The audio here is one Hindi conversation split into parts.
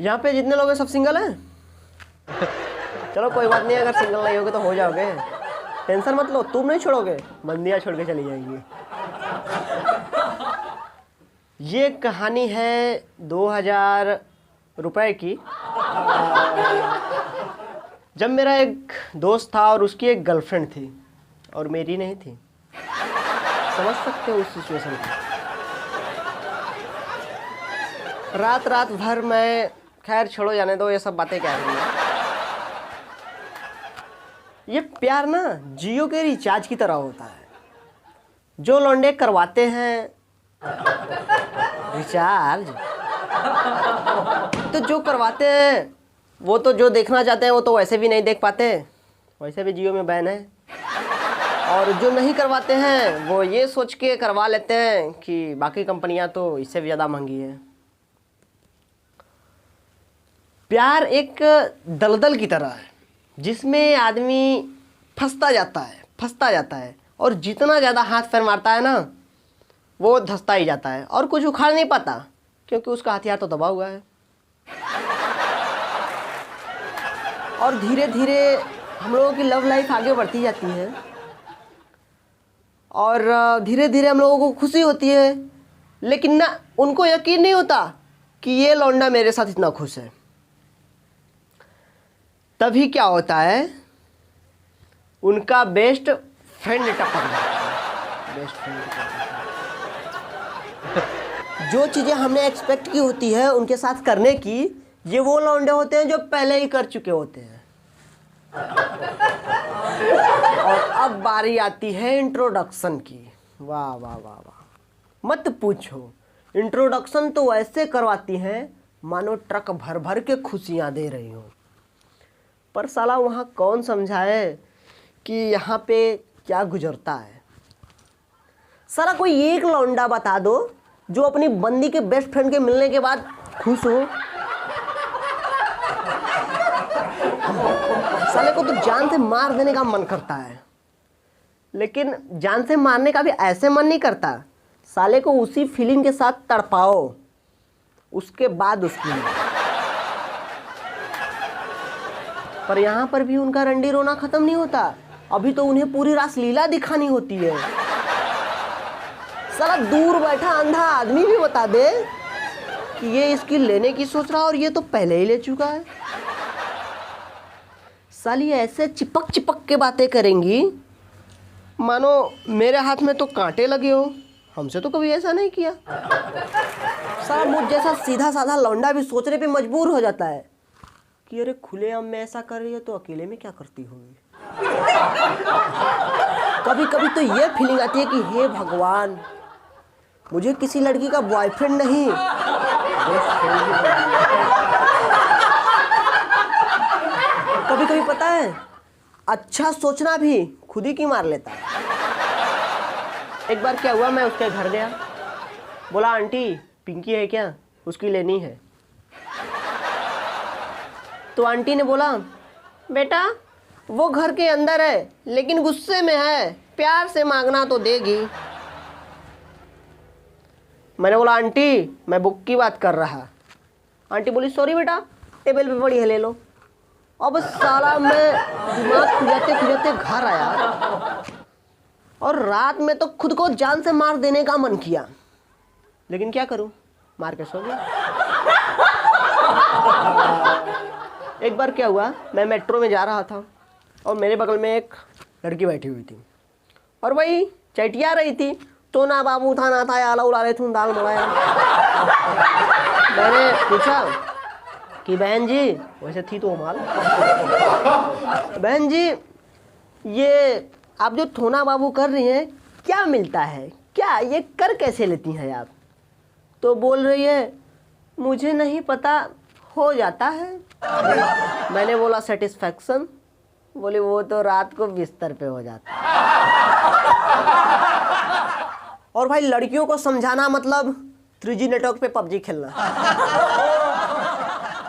यहाँ पे जितने लोग हैं सब सिंगल हैं? चलो कोई बात नहीं, अगर सिंगल नहीं होगे तो हो जाओगे, टेंशन मत लो, तुम नहीं छोड़ोगे, बंदियाँ छोड़ के चली जाएंगी। ये कहानी है 2000 रुपए की। जब मेरा एक दोस्त था और उसकी एक गर्लफ्रेंड थी और मेरी नहीं थी। समझ सकते हो उस सिचुएशन को। रात रात भर मैं, खैर छोड़ो, जाने दो, ये सब बातें क्या हैं। ये प्यार ना जियो के रिचार्ज की तरह होता है। जो लौंडे करवाते हैं रिचार्ज, तो जो करवाते हैं वो तो जो देखना चाहते हैं वो तो वैसे भी नहीं देख पाते, वैसे भी जियो में बैन है। और जो नहीं करवाते हैं वो ये सोच के करवा लेते हैं कि बाकी कंपनियां तो इससे भी ज़्यादा महंगी है। प्यार एक दलदल की तरह है जिसमें आदमी फंसता जाता है और जितना ज़्यादा हाथ पैर मारता है ना वो धंसता ही जाता है और कुछ उखाड़ नहीं पाता, क्योंकि उसका हथियार तो दबा हुआ है। और धीरे धीरे हम लोगों की लव लाइफ आगे बढ़ती जाती है और धीरे धीरे हम लोगों को खुशी होती है, लेकिन ना उनको यकीन नहीं होता कि ये लौंडा मेरे साथ इतना खुश है। तभी क्या होता है, उनका बेस्ट फ्रेंड टपक जाता है। बेस्ट फ्रेंड जो चीज़ें हमने एक्सपेक्ट की होती है उनके साथ करने की, ये वो लौंडे होते हैं जो पहले ही कर चुके होते हैं। और अब बारी आती है इंट्रोडक्शन की। वाह वाह वाह वाह, मत पूछो, इंट्रोडक्शन तो ऐसे करवाती हैं मानो ट्रक भर भर के खुशियाँ दे रही हो। पर साला वहाँ कौन समझाए कि यहाँ पे क्या गुजरता है। साला कोई एक लौंडा बता दो जो अपनी बंदी के बेस्ट फ्रेंड के मिलने के बाद खुश हो। साले को तो जान से मार देने का मन करता है, लेकिन जान से मारने का भी ऐसे मन नहीं करता। साले को उसी फीलिंग के साथ तड़पाओ, उसके बाद उसकी। पर यहाँ पर भी उनका रंडी रोना खत्म नहीं होता। अभी तो उन्हें पूरी रासलीला दिखानी होती है। साला दूर बैठा अंधा आदमी भी बता दे कि ये इसकी लेने की सोच रहा और ये तो पहले ही ले चुका है। साली ऐसे चिपक चिपक के बातें करेंगी मानो मेरे हाथ में तो कांटे लगे हो। हमसे तो कभी ऐसा नहीं किया। साला मुझ जैसा सीधा साधा लौंडा भी सोचने पे मजबूर हो जाता है कि अरे खुलेआम में ऐसा कर रही है तो अकेले में क्या करती होगी। कभी कभी तो ये फीलिंग आती है कि हे भगवान, मुझे किसी लड़की का बॉयफ्रेंड नहीं, कभी कभी पता है अच्छा सोचना भी खुद ही की मार लेता है। एक बार क्या हुआ, मैं उसके घर गया, बोला आंटी पिंकी है क्या, उसकी लेनी है। तो आंटी ने बोला बेटा वो घर के अंदर है लेकिन गुस्से में है, प्यार से मांगना तो देगी। मैंने बोला आंटी मैं बुक की बात कर रहा। आंटी बोली सॉरी बेटा, टेबल पे पड़ी है ले लो। अब साला मैं दिमाग खुजाते घर आया और रात में तो खुद को जान से मार देने का मन किया, लेकिन क्या करूं, मार के सो गया। एक बार क्या हुआ, मैं मेट्रो में जा रहा था और मेरे बगल में एक लड़की बैठी हुई थी और वही चटिया रही थी। तो ना बाबू था ना था, आला उला रहे थे, दाल मलाया। मैंने पूछा कि बहन जी, वैसे थी तो माल, बहन जी ये आप जो थोना बाबू कर रही हैं क्या मिलता है, क्या ये कर कैसे लेती हैं आप। तो बोल रही है मुझे नहीं पता, हो जाता है। मैंने बोला सेटिस्फैक्शन। बोले वो तो रात को बिस्तर पे हो जाता है। और भाई लड़कियों को समझाना मतलब 3G नेटवर्क पे पबजी खेलना।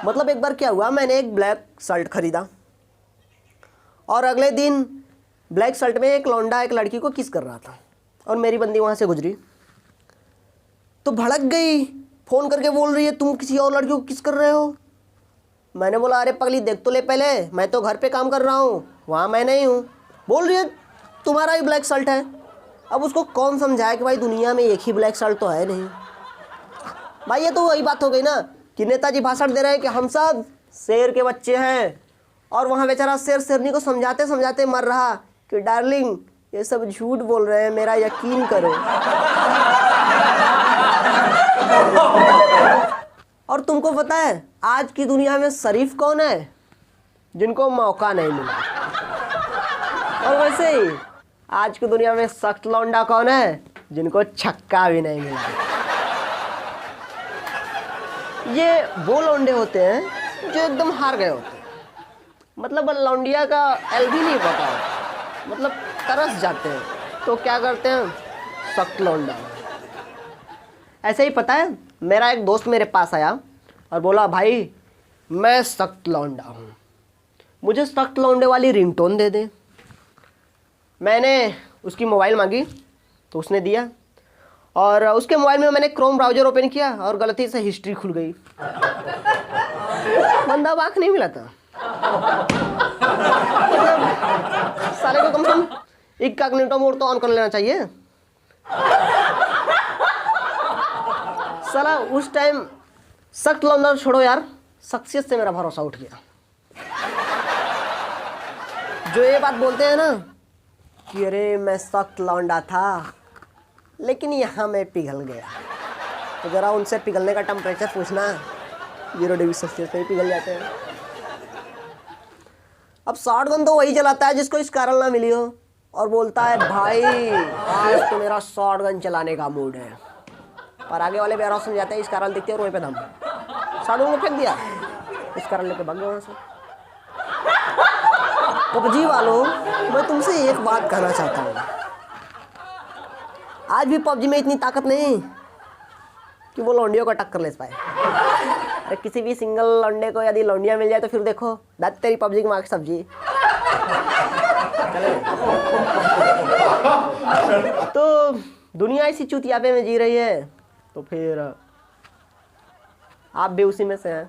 मतलब एक बार क्या हुआ, मैंने एक ब्लैक शर्ट खरीदा और अगले दिन ब्लैक शर्ट में एक लौंडा एक लड़की को किस कर रहा था और मेरी बंदी वहाँ से गुजरी तो भड़क गई, फ़ोन करके बोल रही है तुम किसी और लड़की को किस कर रहे हो। मैंने बोला अरे पगली देख तो ले पहले, मैं तो घर पे काम कर रहा हूँ, वहाँ मैं नहीं हूँ। बोल रही है तुम्हारा ही ब्लैक शर्ट है। अब उसको कौन समझाए कि भाई दुनिया में एक ही ब्लैक शर्ट तो है नहीं। भाई ये तो वही बात हो गई ना कि नेताजी भाषण दे रहे हैं कि हम सब शेर के बच्चे हैं, और वहाँ बेचारा शेर शेरनी को समझाते समझाते मर रहा कि डार्लिंग ये सब झूठ बोल रहे हैं, मेरा यकीन करो। और तुमको पता है आज की दुनिया में शरीफ कौन है? जिनको मौका नहीं मिला। और वैसे ही आज की दुनिया में सख्त लौंडा कौन है? जिनको छक्का भी नहीं मिला। ये वो लौंडे होते हैं जो एकदम हार गए होते हैं, मतलब लौंडिया का एल भी नहीं पता, मतलब तरस जाते हैं, तो क्या करते हैं? सख्त लौंडा। ऐसे ही पता है मेरा एक दोस्त मेरे पास आया और बोला भाई मैं सख्त लौंडा हूँ, मुझे सख्त लौंडे वाली रिंगटोन दे दे। मैंने उसकी मोबाइल मांगी तो उसने दिया, और उसके मोबाइल में मैंने क्रोम ब्राउज़र ओपन किया और गलती से हिस्ट्री खुल गई। बंदा बाक नहीं मिला था। मतलब साले को कम से कम इनकॉग्निटो मोड तो ऑन कर लेना चाहिए। साला उस टाइम सख्त लौंडा छोड़ो यार, शख्सियत से मेरा भरोसा उठ गया। जो ये बात बोलते हैं ना कि अरे मैं सख्त लौंडा था लेकिन यहाँ मैं पिघल गया, तो ज़रा उनसे पिघलने का टेम्परेचर पूछना, 0 डिग्री सेल्सियस पे ही पिघल जाते हैं। अब शॉटगन तो वही चलाता है जिसको इस कारण ना मिली हो, और बोलता है भाई आज तो मेरा शॉटगन चलाने का मूड है, और आगे वाले बेरा समझाते हैं इस कारण दिखते हैं रोए पे दम, शॉटगन को फेंक दिया, इस कारण लेके भाग गए वहाँ से। पबजी वालों मैं तुमसे एक बात कहना चाहता हूँ, आज भी पबजी में इतनी ताकत नहीं कि वो लौंडियों को टक्कर ले पाए। अरे किसी भी सिंगल लौंडे को यदि लौंडिया मिल जाए तो फिर देखो दाद तेरी पबजी की माँ की सब्जी। तो दुनिया इसी चूतियापे में जी रही है, तो फिर आप भी उसी में से हैं।